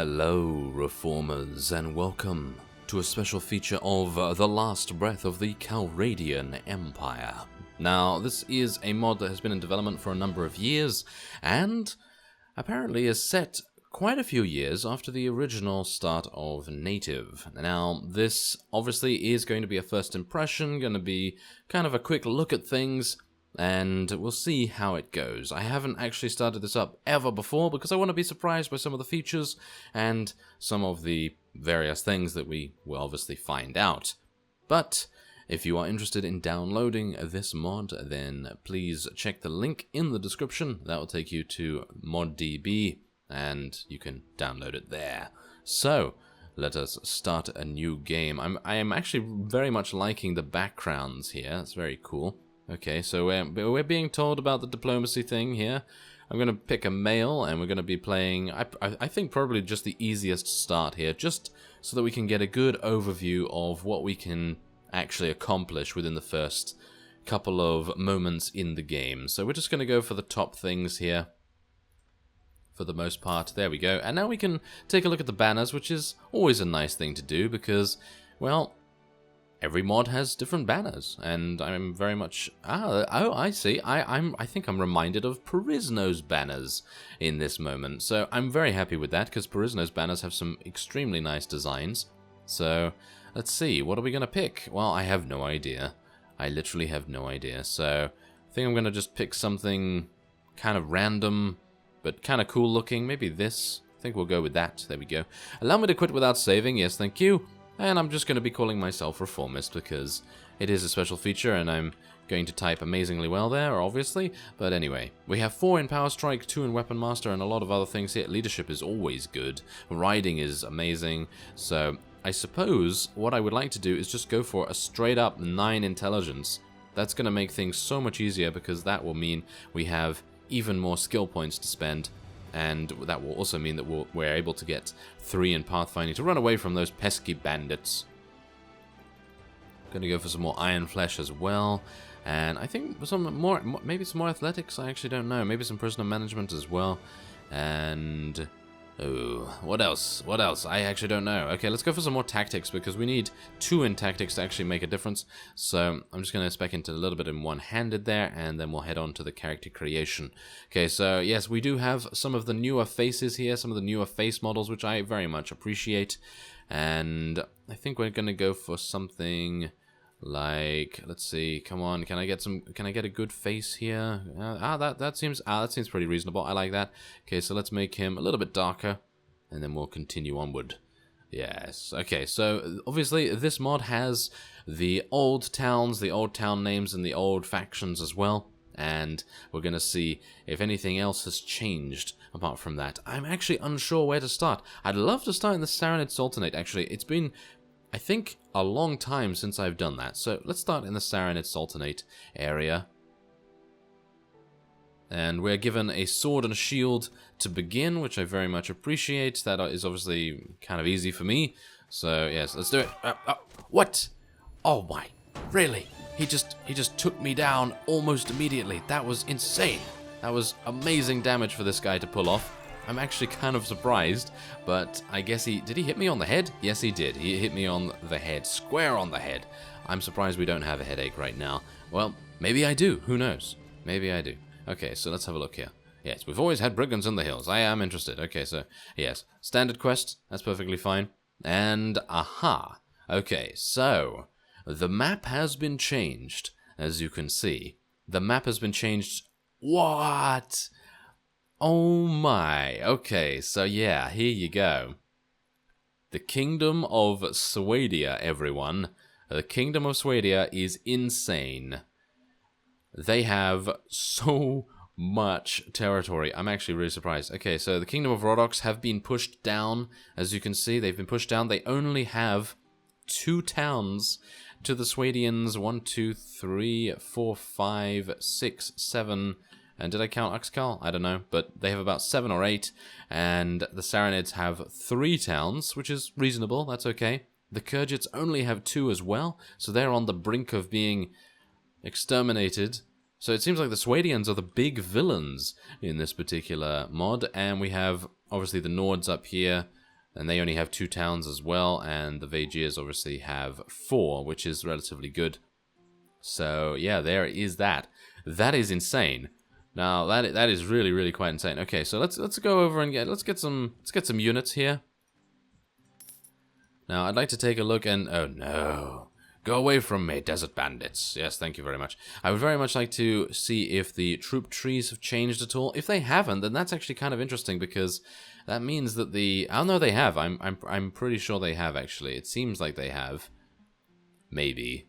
Hello, Reformers, and welcome to a special feature of The Last Breath of the Calradian Empire. Now, this is a mod that has been in development for a number of years, and apparently is set quite a few years after the original start of Native. Now, this obviously is going to be a first impression, going to be kind of a quick look at things, and we'll see how it goes. I haven't actually started this up ever before because I want to be surprised by some of the features and some of the various things that we will obviously find out. But if you are interested in downloading this mod, then please check the link in the description. That will take you to ModDB, and you can download it there. So, let us start a new game. I am actually very much liking the backgrounds here. It's very cool. Okay, so we're being told about the diplomacy thing here. I'm going to pick a male, and we're going to be playing, I think probably just the easiest start here, just so that we can get a good overview of what we can actually accomplish within the first couple of moments in the game. So we're just going to go for the top things here, for the most part. There we go. And now we can take a look at the banners, which is always a nice thing to do because, well, every mod has different banners, and I'm very much... oh, I see. I think I'm reminded of Perisno's banners in this moment. So I'm very happy with that, because Perisno's banners have some extremely nice designs. So, let's see. What are we going to pick? Well, I have no idea. I literally have no idea. So, I think I'm going to just pick something kind of random, but kind of cool looking. Maybe this. I think we'll go with that. There we go. Allow me to quit without saving. Yes, thank you. And I'm just going to be calling myself Reformist because it is a special feature and I'm going to type amazingly well there, obviously. But anyway, we have 4 in Power Strike, 2 in Weapon Master, and a lot of other things here. Leadership is always good. Riding is amazing. So I suppose what I would like to do is just go for a straight up 9 intelligence. That's going to make things so much easier because that will mean we have even more skill points to spend. And that will also mean that we're able to get 3 in pathfinding to run away from those pesky bandits. Gonna go for some more iron flesh as well, and I think maybe some more athletics. I actually don't know. Maybe some prisoner management as well. And oh, what else? What else? I actually don't know. Okay, let's go for some more tactics because we need 2 in tactics to actually make a difference. So I'm just going to spec into a little bit in one-handed there, and then we'll head on to the character creation. Okay, so yes, we do have some of the newer faces here, some of the newer face models, which I very much appreciate. And I think we're going to go for something like, let's see, come on, can I get a good face here? That seems pretty reasonable. I like that. Okay, so let's make him a little bit darker, and then we'll continue onward. Yes. Okay, so obviously this mod has the old towns, the old town names, and the old factions as well. And we're going to see if anything else has changed apart from that. I'm actually unsure where to start. I'd love to start in the Saranid Sultanate, actually. It's been, I think, a long time since I've done that. So let's start in the Saranid Sultanate area. And we're given a sword and a shield to begin, which I very much appreciate. That is obviously kind of easy for me. So yes, let's do it. What? Oh my, really? He just took me down almost immediately. That was insane. That was amazing damage for this guy to pull off. I'm actually kind of surprised, but I guess did he hit me on the head? Yes, he did. He hit me on the head, square on the head. I'm surprised we don't have a headache right now. Well, maybe I do. Who knows? Maybe I do. Okay, so let's have a look here. Yes, we've always had brigands in the hills. I am interested. Okay, so, yes. Standard quest. That's perfectly fine. And, aha. Okay, so the map has been changed, as you can see. The map has been changed. What? Oh my. Okay, so yeah, here you go. The Kingdom of Swadia, everyone. The Kingdom of Swadia is insane. They have so much territory. I'm actually really surprised. Okay, so the Kingdom of Rhodoks have been pushed down. As you can see, they've been pushed down. They only have 2 towns to the Swadians. 1, 2, 3, 4, 5, 6, 7... And did I count Uxcal? I don't know, but they have about 7 or 8, and the Saranids have 3 towns, which is reasonable, that's okay. The Khergits only have 2 as well, so they're on the brink of being exterminated. So it seems like the Swadians are the big villains in this particular mod, and we have, obviously, the Nords up here, And they only have 2 towns as well, and the Vagiers obviously have 4, which is relatively good. So, yeah, there is that. That is insane. Now, that is really, really quite insane. Okay, so let's go over and let's get some units here. Now, I'd like to take a look and... Oh, no. Go away from me, desert bandits. Yes, thank you very much. I would very much like to see if the troop trees have changed at all. If they haven't, then that's actually kind of interesting, because that means that the... Oh, no, they have. I'm pretty sure they have, actually. It seems like they have. Maybe.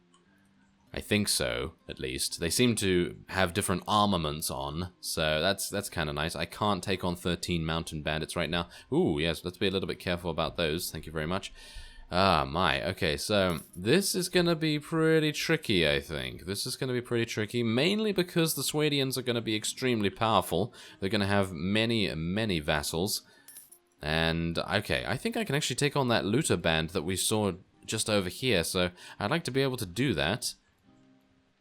I think so, at least. They seem to have different armaments on, so that's kind of nice. I can't take on 13 mountain bandits right now. Ooh, yes, let's be a little bit careful about those. Thank you very much. Ah, my. Okay, so this is going to be pretty tricky, I think. This is going to be pretty tricky, mainly because the Swadians are going to be extremely powerful. They're going to have many, many vassals. And, okay, I think I can actually take on that looter band that we saw just over here, so I'd like to be able to do that.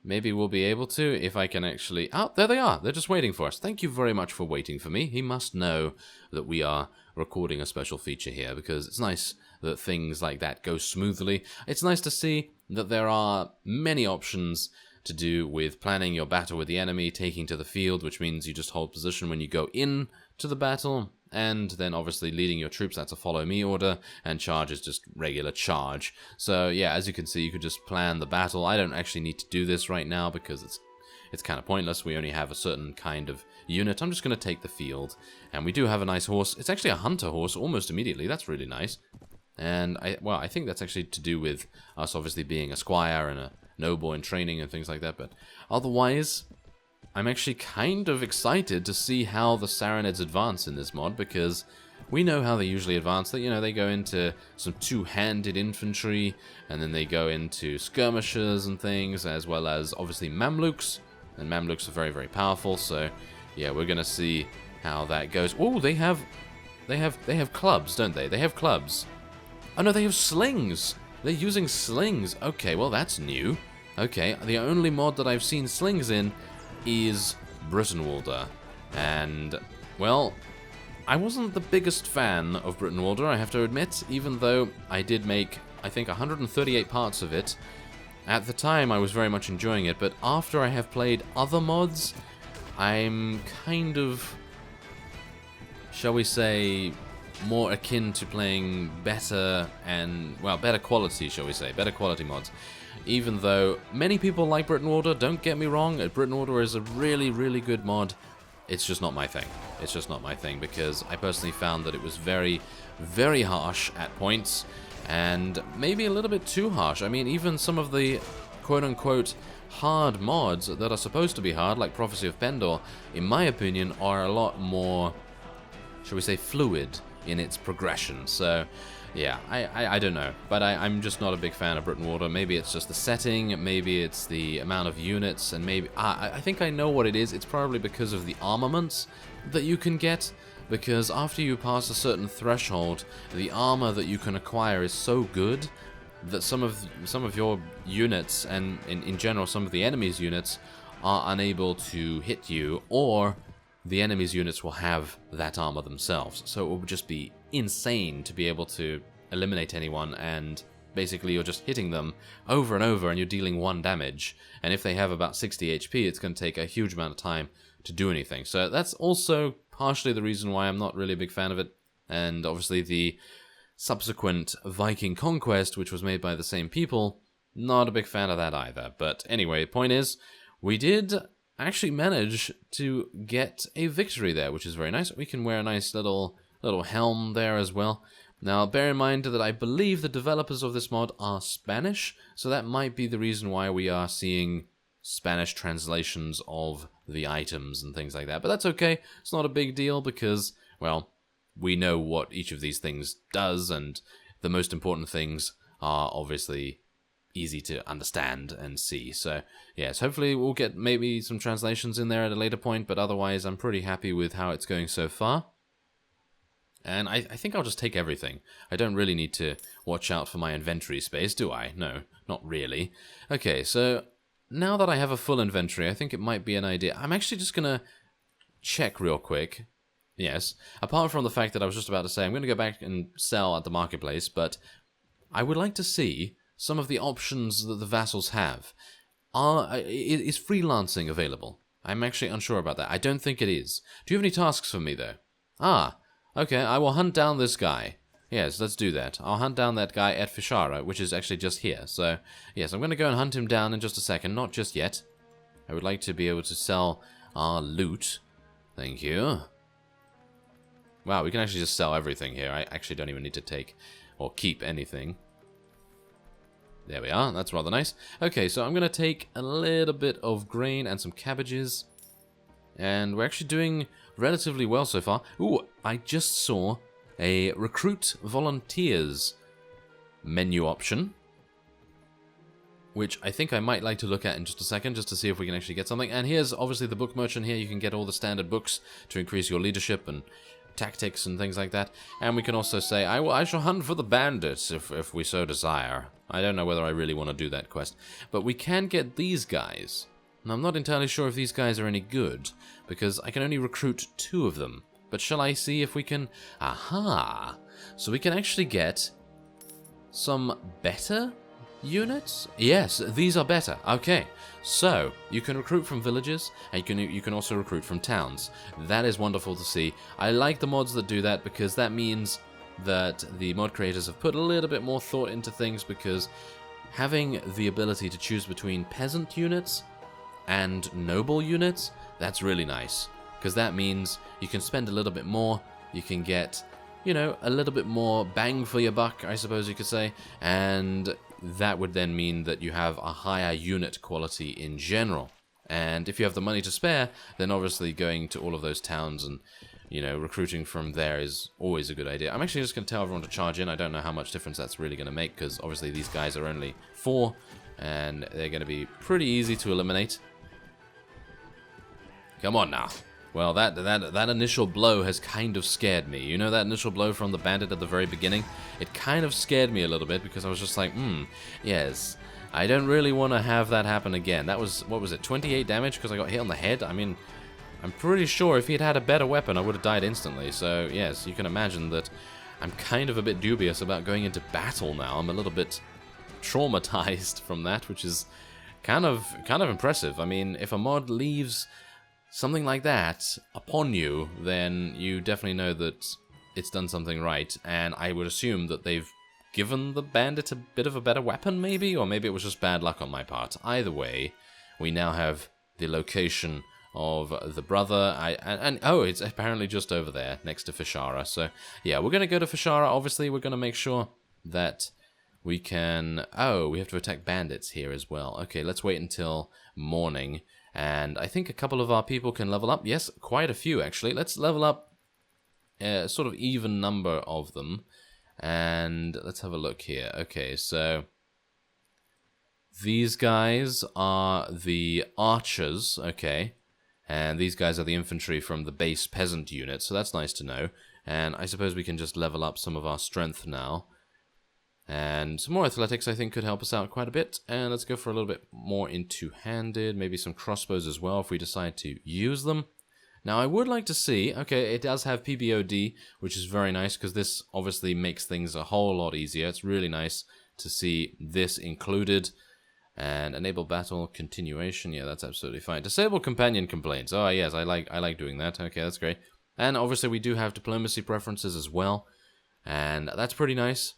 Maybe we'll be able to if I can actually... Oh, there they are. They're just waiting for us. Thank you very much for waiting for me. He must know that we are recording a special feature here, because it's nice that things like that go smoothly. It's nice to see that there are many options to do with planning your battle with the enemy, taking to the field, which means you just hold position when you go in to the battle, and then obviously leading your troops. That's a follow me order, and charge is just regular charge. So yeah, as you can see, you could just plan the battle. I don't actually need to do this right now because it's kind of pointless. We only have a certain kind of unit. I'm just going to take the field, and we do have a nice horse. It's actually a hunter horse almost immediately. That's really nice. And I think that's actually to do with us obviously being a squire and a noble in training and things like that, but otherwise I'm actually kind of excited to see how the Sarranids advance in this mod, because we know how they usually advance. That, you know, they go into some two-handed infantry, and then they go into skirmishers and things, as well as obviously Mamluks, and Mamluks are very, very powerful. So yeah, we're gonna see how that goes. Oh, they have clubs, don't they? They have clubs. Oh no, they have slings. They're using slings. Okay, well that's new. Okay, the only mod that I've seen slings in is Brittenwalder, and well, I wasn't the biggest fan of Brittenwalder, I have to admit, even though I did make, I think, 138 parts of it. At the time I was very much enjoying it, but after I have played other mods, I'm kind of, shall we say, more akin to playing better and, well, better quality, shall we say, better quality mods. Even though many people like Brittenwalder, don't get me wrong, Brittenwalder is a really, really good mod. It's just not my thing. It's just not my thing, because I personally found that it was very, very harsh at points, and maybe a little bit too harsh. I mean, even some of the quote-unquote hard mods that are supposed to be hard, like Prophecy of Pendor, in my opinion, are a lot more, shall we say, fluid in its progression. So yeah, I don't know, but I'm just not a big fan of Brittenwalder. Maybe it's just the setting, maybe it's the amount of units, and maybe I think I know what it is. It's probably because of the armaments that you can get, because after you pass a certain threshold, the armor that you can acquire is so good that some of your units, and in general some of the enemy's units, are unable to hit you, or the enemy's units will have that armor themselves. So it will just be insane to be able to eliminate anyone, and basically you're just hitting them over and over and you're dealing 1 damage. And if they have about 60 HP, it's going to take a huge amount of time to do anything. So that's also partially the reason why I'm not really a big fan of it. And obviously the subsequent Viking conquest, which was made by the same people, not a big fan of that either. But anyway, the point is, we did actually manage to get a victory there, which is very nice. We can wear a nice little helm there as well. Now, bear in mind that I believe the developers of this mod are Spanish, so that might be the reason why we are seeing Spanish translations of the items and things like that. But that's okay. It's not a big deal because, well, we know what each of these things does, and the most important things are obviously easy to understand and see. So yes, hopefully we'll get maybe some translations in there at a later point, but otherwise I'm pretty happy with how it's going so far. And I think I'll just take everything. I don't really need to watch out for my inventory space, do I? No, not really. Okay, so now that I have a full inventory, I think it might be an idea. I'm actually just gonna check real quick Yes. Apart from the fact that I was just about to say, I'm going to go back and sell at the marketplace, but I would like to see some of the options that the vassals have. Is freelancing available? I'm actually unsure about that. I don't think it is. Do you have any tasks for me, though? Ah, okay, I will hunt down this guy. Yes, let's do that. I'll hunt down that guy at Fishara, which is actually just here. So, yes, I'm going to go and hunt him down in just a second. Not just yet. I would like to be able to sell our loot. Thank you. Wow, we can actually just sell everything here. I actually don't even need to take or keep anything. There we are. That's rather nice. Okay, so I'm going to take a little bit of grain and some cabbages. And we're actually doing relatively well so far. Ooh, I just saw a recruit volunteers menu option, which I think I might like to look at in just a second, just to see if we can actually get something. And here's obviously the book merchant here. You can get all the standard books to increase your leadership and tactics and things like that. And we can also say, I shall hunt for the bandits if we so desire. I don't know whether I really want to do that quest. But we can get these guys. And I'm not entirely sure if these guys are any good, because I can only recruit 2 of them. But shall I see if we can... Aha! So we can actually get some better units? Yes, these are better. Okay, so you can recruit from villages, and you can also recruit from towns. That is wonderful to see. I like the mods that do that, because that means that the mod creators have put a little bit more thought into things, because having the ability to choose between peasant units and noble units, that's really nice. Because that means you can spend a little bit more, you can get, you know, a little bit more bang for your buck, I suppose you could say, and that would then mean that you have a higher unit quality in general. And if you have the money to spare, then obviously going to all of those towns and, you know, recruiting from there is always a good idea. I'm actually just going to tell everyone to charge in. I don't know how much difference that's really going to make, because obviously these guys are only 4, and they're going to be pretty easy to eliminate. Come on now. Well, that initial blow has kind of scared me. You know that initial blow from the bandit at the very beginning? It kind of scared me a little bit, because I was just like, yes, I don't really want to have that happen again. That was, what was it, 28 damage because I got hit on the head? I mean, I'm pretty sure if he'd had a better weapon, I would have died instantly. So, yes, you can imagine that I'm kind of a bit dubious about going into battle now. I'm a little bit traumatized from that, which is kind of impressive. I mean, if a mod leaves something like that upon you, then you definitely know that it's done something right, and I would assume that they've given the bandit a bit of a better weapon, maybe? Or maybe it was just bad luck on my part. Either way, we now have the location of the brother, oh, it's apparently just over there, next to Fishara. So, yeah, we're going to go to Fishara. Obviously, we're going to make sure that we can... Oh, we have to attack bandits here as well. Okay, let's wait until morning. And I think a couple of our people can level up. Yes, quite a few, actually. Let's level up a sort of even number of them. And let's have a look here. Okay, so these guys are the archers, okay. And these guys are the infantry from the base peasant unit, so that's nice to know. And I suppose we can just level up some of our strength now. And some more athletics, I think, could help us out quite a bit. And let's go for a little bit more in two-handed, maybe some crossbows as well if we decide to use them. Now, I would like to see, okay, it does have PBOD, which is very nice, because this obviously makes things a whole lot easier. It's really nice to see this included. And enable battle continuation, yeah, that's absolutely fine. Disable companion complaints, oh yes, I like doing that, okay, that's great. And obviously we do have diplomacy preferences as well, and that's pretty nice.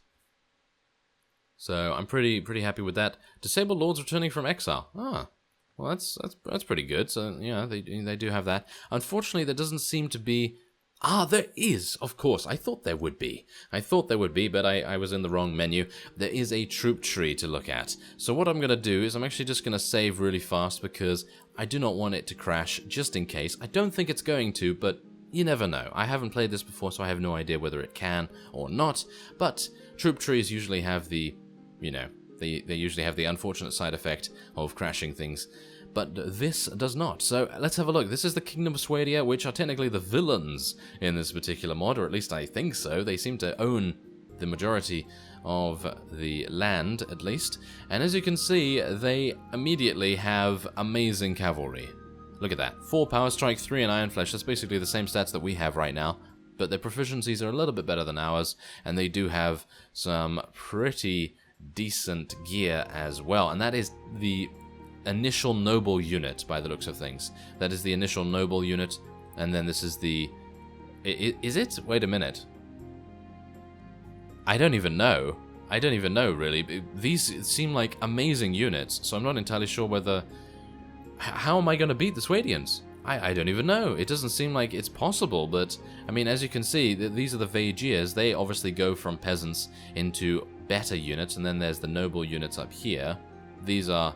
So I'm pretty happy with that. Disable lords returning from exile. Ah, well that's pretty good. So yeah, they do have that. Unfortunately, there doesn't seem to be. Ah, there is, of course. I thought there would be. But I was in the wrong menu. There is a troop tree to look at. So what I'm going to do is I'm actually just going to save really fast because I do not want it to crash just in case. I don't think it's going to, but you never know. I haven't played this before, so I have no idea whether it can or not. But troop trees usually have the, you know, they usually have the unfortunate side effect of crashing things. But this does not. So let's have a look. This is the Kingdom of Swadia, which are technically the villains in this particular mod, or at least I think so. They seem to own the majority of the land, at least. And as you can see, they immediately have amazing cavalry. Look at that. 4 power strike, 3 in iron flesh. That's basically the same stats that we have right now. But their proficiencies are a little bit better than ours. And they do have some pretty decent gear as well. And that is the initial noble unit, by the looks of things. That is the initial noble unit. And then this is the... Is it? Wait a minute. I don't even know. I don't even know, really. These seem like amazing units, so I'm not entirely sure whether... How am I going to beat the SWADIANs? I don't even know. It doesn't seem like it's possible, but... I mean, as you can see, these are the Vaegirs. They obviously go from peasants into better units, and then there's the noble units up here. These are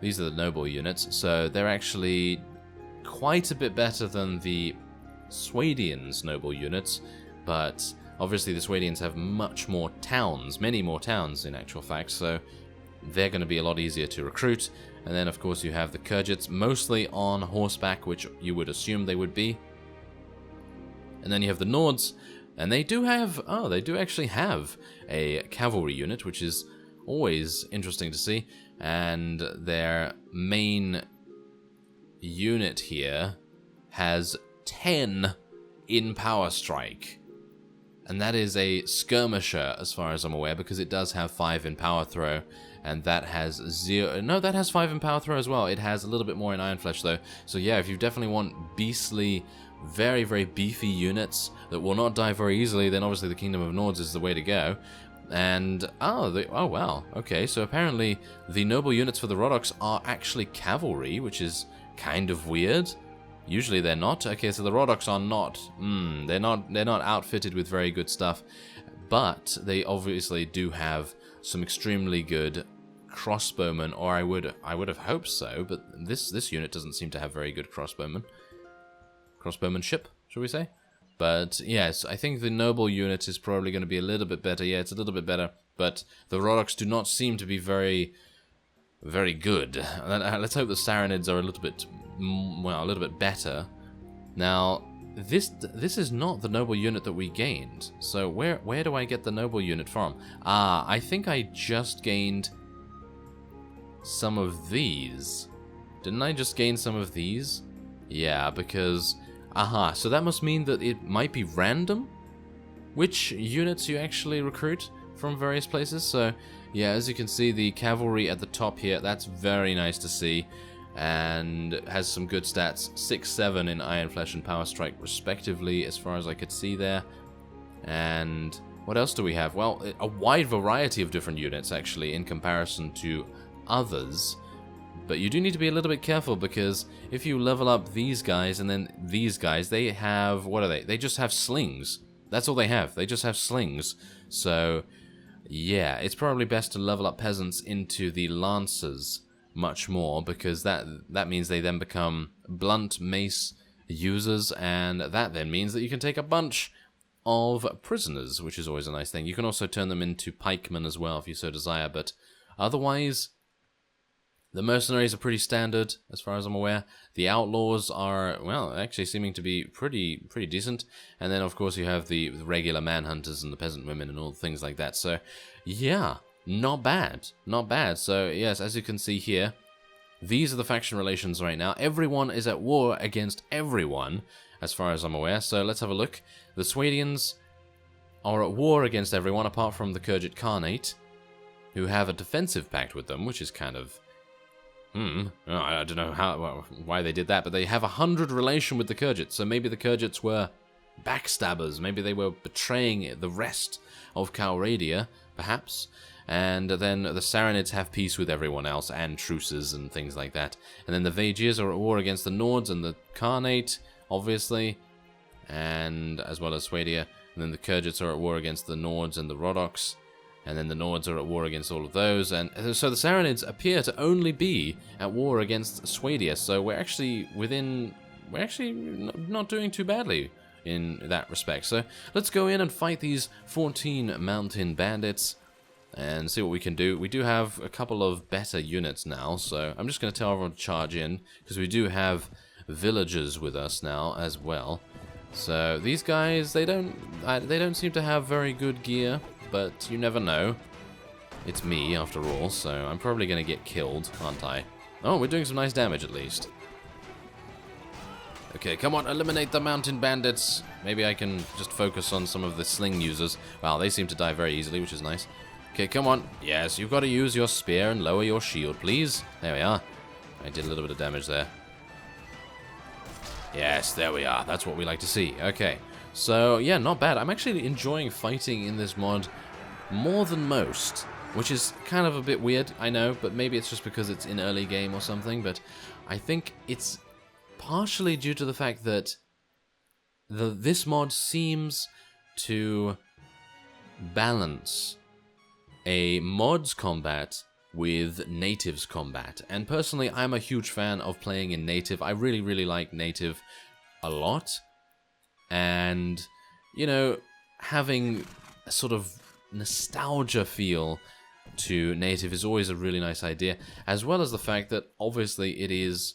the noble units, so they're actually quite a bit better than the SWADIANs' noble units, but obviously the SWADIANs have much more towns, many more towns in actual fact, so they're going to be a lot easier to recruit. And then of course you have the Khergits, mostly on horseback, which you would assume they would be. And then you have the Nords, and they do have, they do actually have a cavalry unit, which is always interesting to see. And their main unit here has 10 in power strike. And that is a skirmisher, as far as I'm aware, because it does have 5 in power throw, and that has 0... No, that has 5 in power throw as well. It has a little bit more in iron flesh, though. So yeah, if you definitely want beastly, very, very beefy units that will not die very easily, then obviously the Kingdom of Nords is the way to go. And, oh wow, okay, so apparently the noble units for the Rhodoks are actually cavalry, which is kind of weird. Usually they're not. Okay, so the Rhodoks are not. They're not outfitted with very good stuff, but they obviously do have some extremely good crossbowmen, or I would have hoped so. But this unit doesn't seem to have very good crossbowmanship, shall we say? But yes, I think the noble unit is probably going to be a little bit better. Yeah, it's a little bit better, but the Rhodoks do not seem to be very good. Let's hope the Sarranids are a little bit, well, a little bit better. Now, this is not the noble unit that we gained. So where do I get the noble unit from? I think I just gained some of these. Didn't I just gain some of these? Yeah, because... so that must mean that it might be random which units you actually recruit from various places. So yeah, as you can see, the cavalry at the top here, that's very nice to see, and has some good stats, 6, 7 in iron flesh and power strike respectively, as far as I could see there. And what else do we have? Well, a wide variety of different units actually in comparison to others. But you do need to be a little bit careful, because if you level up these guys and then these guys, they have, what are they? They just have slings. That's all they have. They just have slings. So yeah, it's probably best to level up peasants into the lancers much more, because that means they then become blunt mace users, and that then means that you can take a bunch of prisoners, which is always a nice thing. You can also turn them into pikemen as well if you so desire, but otherwise the mercenaries are pretty standard as far as I'm aware. The outlaws are, well, actually seeming to be pretty decent. And then of course you have the regular manhunters and the peasant women and all things like that. So yeah, not bad. Not bad. So yes, as you can see here, these are the faction relations right now. Everyone is at war against everyone as far as I'm aware. So let's have a look. The SWADIANs are at war against everyone apart from the Khergit Khanate, who have a defensive pact with them, which is kind of... I don't know why they did that, but they have 100 relation with the Khergits, so maybe the Khergits were backstabbers, maybe they were betraying the rest of Calradia, perhaps, and then the Sarranids have peace with everyone else, and truces and things like that, and then the Vaegirs are at war against the Nords and the Khanate, obviously, and as well as Swadia, and then the Khergits are at war against the Nords and the Rhodoks, and then the Nords are at war against all of those, and so the Sarranids appear to only be at war against Swadia, so we're actually not doing too badly in that respect. So let's go in and fight these 14 mountain bandits and see what we can do. We do have a couple of better units now, so I'm just going to tell everyone to charge in, because we do have villagers with us now as well. So these guys, they don't seem to have very good gear, but you never know. It's me, after all, so I'm probably going to get killed, aren't I? Oh, we're doing some nice damage, at least. Okay, come on, eliminate the mountain bandits. Maybe I can just focus on some of the sling users. Wow, they seem to die very easily, which is nice. Okay, come on. Yes, you've got to use your spear and lower your shield, please. There we are. I did a little bit of damage there. Yes, there we are. That's what we like to see. Okay, so yeah, not bad. I'm actually enjoying fighting in this mod more than most, which is kind of a bit weird, I know, but maybe it's just because it's in early game or something, but I think it's partially due to the fact that this mod seems to balance a mod's combat with natives combat. And personally, I'm a huge fan of playing in native. I really, really like native a lot. And, you know, having a sort of nostalgia feel to native is always a really nice idea, as well as the fact that obviously it is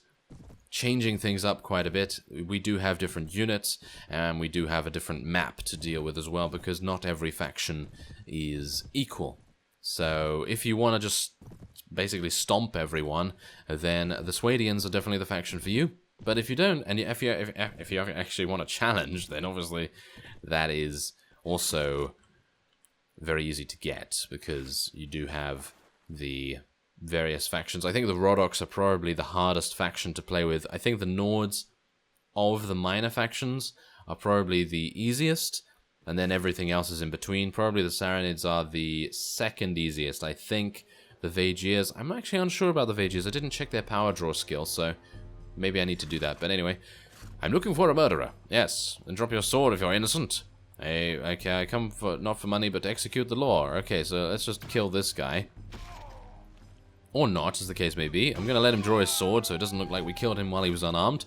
changing things up quite a bit. We do have different units, and we do have a different map to deal with as well, because not every faction is equal. So if you want to just basically stomp everyone, then the SWADIANs are definitely the faction for you. But if you don't, and if you actually want a challenge, then obviously that is also very easy to get, because you do have the various factions. I think the Rhodoks are probably the hardest faction to play with. I think the Nords of the minor factions are probably the easiest, and then everything else is in between. Probably the Sarranids are the second easiest, I think. The Vaegirs, I'm actually unsure about the Vaegirs. I didn't check their power draw skill, so maybe I need to do that. But anyway, I'm looking for a murderer. Yes, then drop your sword if you're innocent. Hey, okay, I come for not for money, but to execute the law. Okay, so let's just kill this guy. Or not, as the case may be. I'm going to let him draw his sword so it doesn't look like we killed him while he was unarmed.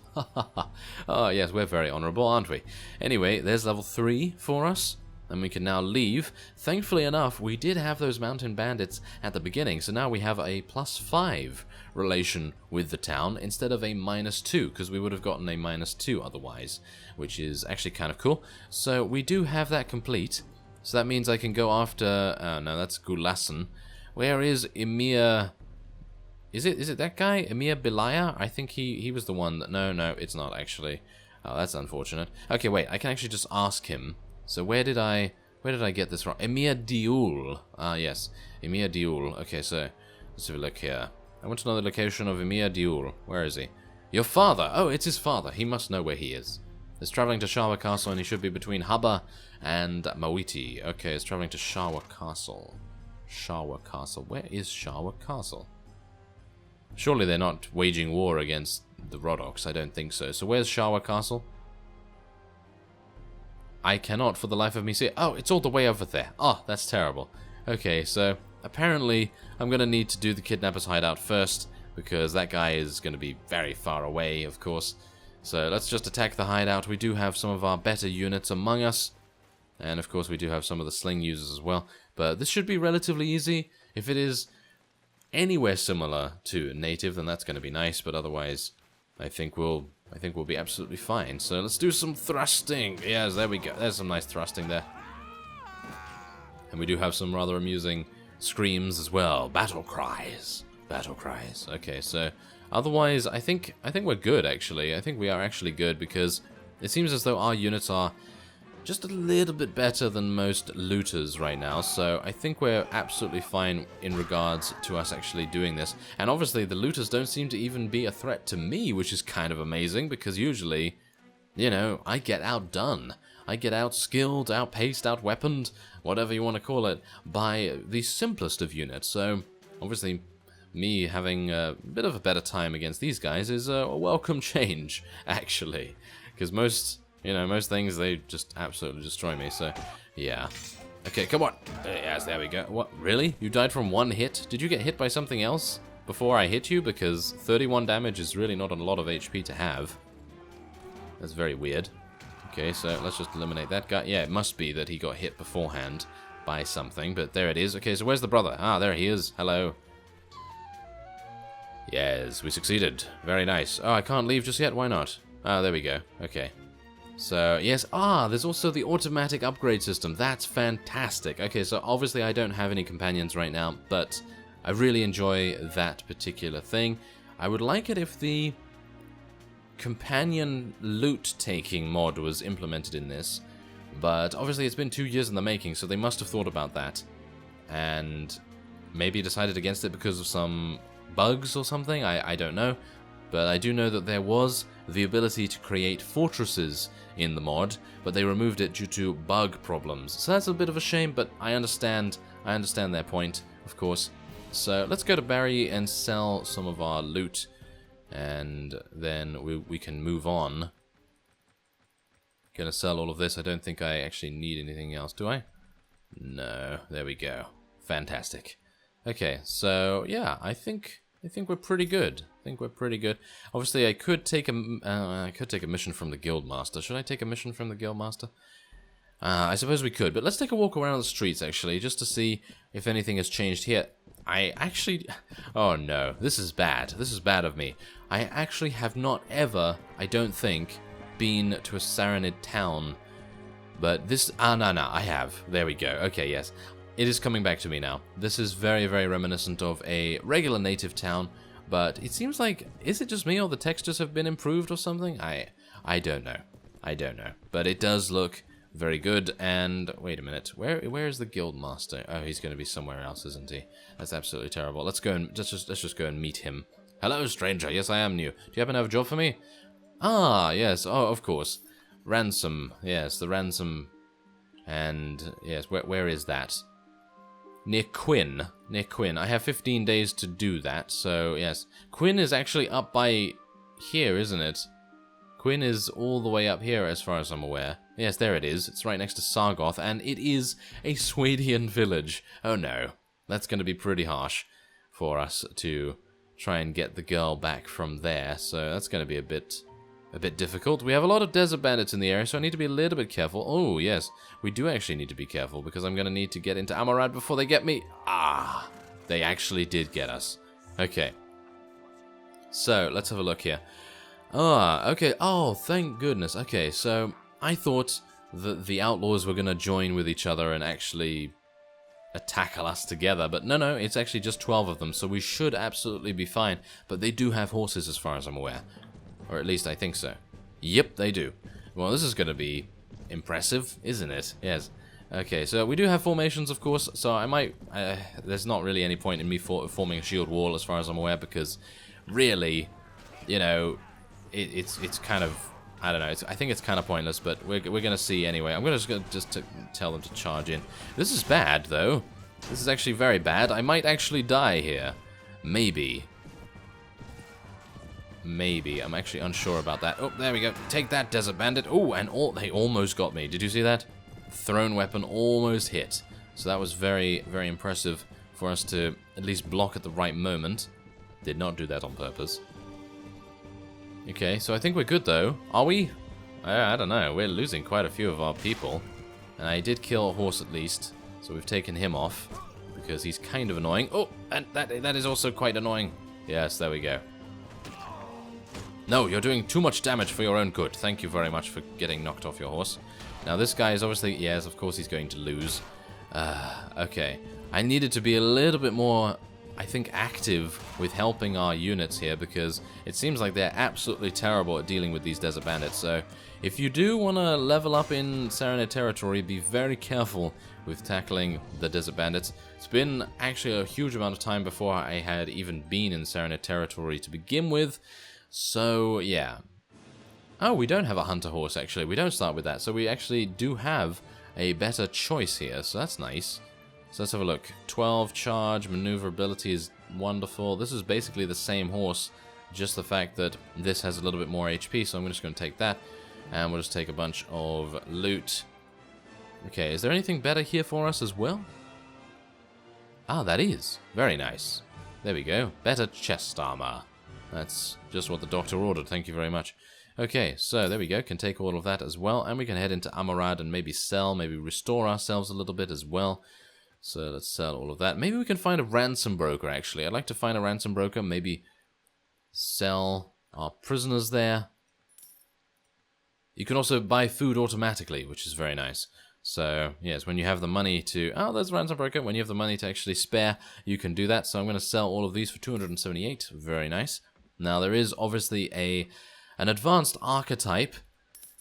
Oh, yes, we're very honorable, aren't we? Anyway, there's level 3 for us, and we can now leave. Thankfully enough, we did have those mountain bandits at the beginning, so now we have a +5 relation with the town instead of a -2, because we would have gotten a -2 otherwise, which is actually kind of cool. So we do have that complete, so that means I can go after... Oh, no, that's Gulassen. Where is Emir... Is it that guy? Emir Belaya? I think he was the one that... No, it's not actually. Oh, that's unfortunate. Okay, wait, I can actually just ask him. So where did I get this from? Emir Diul. Ah, yes. Emir Diul. Okay, so let's have a look here. I want to know the location of Emir Diul. Where is he? Your father! Oh, it's his father. He must know where he is. He's traveling to Shawa Castle, and he should be between Haba and Mawiti. Okay, he's traveling to Shawa Castle. Shawa Castle. Where is Shawa Castle? Surely they're not waging war against the Rhodoks. I don't think so. So where's Shawa Castle? I cannot for the life of me see it. Oh, it's all the way over there. Oh, that's terrible. Okay, so apparently I'm going to need to do the kidnapper's hideout first, because that guy is going to be very far away, of course. So let's just attack the hideout. We do have some of our better units among us, and of course we do have some of the sling users as well. But this should be relatively easy. If it is anywhere similar to native, then that's going to be nice, but otherwise I think we'll be absolutely fine. So let's do some thrusting. Yes, there we go. There's some nice thrusting there. And we do have some rather amusing screams as well. Battle cries. Battle cries. Okay, so otherwise I think we're good, actually. I think we are actually good, because it seems as though our units are just a little bit better than most looters right now, so I think we're absolutely fine in regards to us actually doing this. And obviously the looters don't seem to even be a threat to me, which is kind of amazing, because usually, you know, I get outdone. I get outskilled, outpaced, outweaponed, whatever you want to call it, by the simplest of units. So obviously me having a bit of a better time against these guys is a welcome change, actually, because most things, they just absolutely destroy me, so, yeah. Okay, come on. Yes, there we go. What, really? You died from one hit? Did you get hit by something else before I hit you? Because 31 damage is really not a lot of HP to have. That's very weird. Okay, so let's just eliminate that guy. Yeah, it must be that he got hit beforehand by something, but there it is. Okay, so where's the brother? Ah, there he is. Hello. Yes, we succeeded. Very nice. Oh, I can't leave just yet? Why not? Ah, there we go. Okay. So, yes, there's also the automatic upgrade system. That's fantastic. Okay, so obviously I don't have any companions right now, but I really enjoy that particular thing. I would like it if the companion loot-taking mod was implemented in this, but obviously it's been 2 years in the making, so they must have thought about that, and maybe decided against it because of some bugs or something, I don't know, but I do know that there was the ability to create fortresses in the mod, but they removed it due to bug problems, so that's a bit of a shame, but I understand their point, of course. So let's go to Barry and sell some of our loot, and then we can move on. Gonna sell all of this. I don't think I actually need anything else, do I? No, there we go. Fantastic. Okay, so yeah, I think we're pretty good. Obviously, I could take a mission from the Guildmaster. Should I take a mission from the Guildmaster? I suppose we could, but let's take a walk around the streets actually, just to see if anything has changed here. Oh no, this is bad. This is bad of me. I actually have not ever, I don't think, been to a Saranid town. But this, no, I have. There we go. Okay, yes. It is coming back to me now. This is very, very reminiscent of a regular native town, but it seems like, is it just me or the textures have been improved or something? I don't know. But it does look very good, and wait a minute, where is the Guildmaster? Oh, he's going to be somewhere else, isn't he? That's absolutely terrible. Let's just go and meet him. Hello, stranger. Yes, I am new. Do you happen to have a job for me? Ah, yes. Oh, of course. Ransom. Yes, the ransom. And yes, where is that? Near Quinn. I have 15 days to do that, so yes. Quinn is actually up by here, isn't it? Quinn is all the way up here as far as I'm aware. Yes, there it is. It's right next to Sargoth, and it is a Swadian village. Oh no, that's going to be pretty harsh for us to try and get the girl back from there, so that's going to be a bit difficult. We have a lot of desert bandits in the area, so I need to be a little bit careful. Oh, yes, we do actually need to be careful, because I'm going to need to get into Amurad before they get me. Ah, they actually did get us. Okay, so let's have a look here. Ah, okay. Oh, thank goodness. Okay, so I thought that the outlaws were going to join with each other and actually tackle us together, but no, it's actually just 12 of them, so we should absolutely be fine. But they do have horses as far as I'm aware. Or at least I think so. Yep, they do. Well, this is going to be impressive, isn't it? Yes. Okay, so we do have formations, of course, so I might... there's not really any point in me forming a shield wall as far as I'm aware, because really, you know, it's kind of... I don't know, I think it's kind of pointless, but we're going to see anyway. I'm just going to tell them to charge in. This is bad, though. This is actually very bad. I might actually die here. Maybe. I'm actually unsure about that. Oh, there we go. Take that, Desert Bandit. Oh, and they almost got me. Did you see that? Thrown weapon almost hit. So that was very, very impressive for us to at least block at the right moment. Did not do that on purpose. Okay, so I think we're good, though. Are we? I don't know. We're losing quite a few of our people. And I did kill a horse at least. So we've taken him off. Because he's kind of annoying. Oh, and that is also quite annoying. Yes, there we go. No, you're doing too much damage for your own good. Thank you very much for getting knocked off your horse. Now this guy is obviously... Yes, of course he's going to lose. Okay. I needed to be a little bit more... I think active with helping our units here, because it seems like they're absolutely terrible at dealing with these desert bandits. So if you do want to level up in Saranid territory, be very careful with tackling the desert bandits. It's been actually a huge amount of time before I had even been in Saranid territory to begin with. So yeah. Oh, we don't have a hunter horse actually. We don't start with that. So we actually do have a better choice here. So that's nice. So let's have a look. 12 charge, maneuverability is wonderful. This is basically the same horse, just the fact that this has a little bit more HP, so I'm just going to take that, and we'll just take a bunch of loot. Okay, is there anything better here for us as well? Ah, that is. Very nice. There we go. Better chest armor. That's just what the doctor ordered, thank you very much. Okay, so there we go, can take all of that as well, and we can head into Amurad and maybe sell, maybe restore ourselves a little bit as well. So let's sell all of that. Maybe we can find a ransom broker, actually. I'd like to find a ransom broker, maybe sell our prisoners there. You can also buy food automatically, which is very nice. So, yes, when you have the money to... Oh, there's a ransom broker. When you have the money to actually spare, you can do that. So I'm going to sell all of these for 278. Very nice. Now, there is obviously a an advanced archetype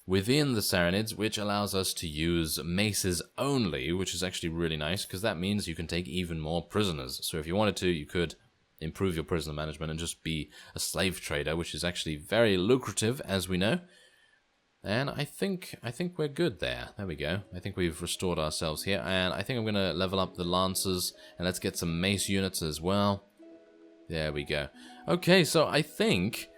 within the Sarranids, which allows us to use maces only, which is actually really nice, because that means you can take even more prisoners. So if you wanted to, you could improve your prisoner management and just be a slave trader, which is actually very lucrative, as we know. And I think we're good there. There we go. I think we've restored ourselves here, and I think I'm going to level up the lancers, and let's get some mace units as well. There we go. Okay, so I think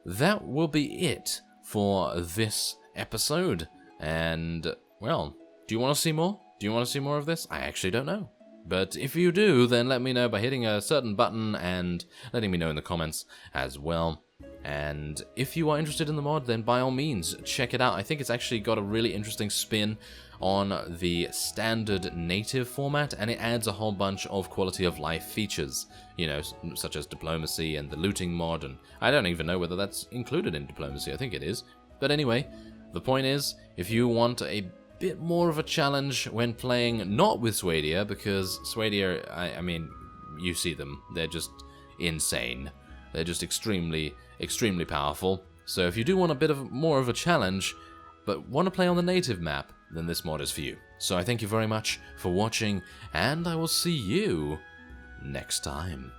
that will be it for this episode. And, well, do you want to see more? Do you want to see more of this? I actually don't know. But if you do, then let me know by hitting a certain button and letting me know in the comments as well. And if you are interested in the mod, then by all means, check it out. I think it's actually got a really interesting spin on the standard native format, and it adds a whole bunch of quality of life features, you know, such as diplomacy and the looting mod, and I don't even know whether that's included in diplomacy. I think it is. But anyway, the point is, if you want a bit more of a challenge when playing not with Swadia, because Swadia, I mean, you see them, they're just insane. They're just extremely powerful. So if you do want a bit more of a challenge, but want to play on the native map, then this mod is for you. So I thank you very much for watching, and I will see you next time.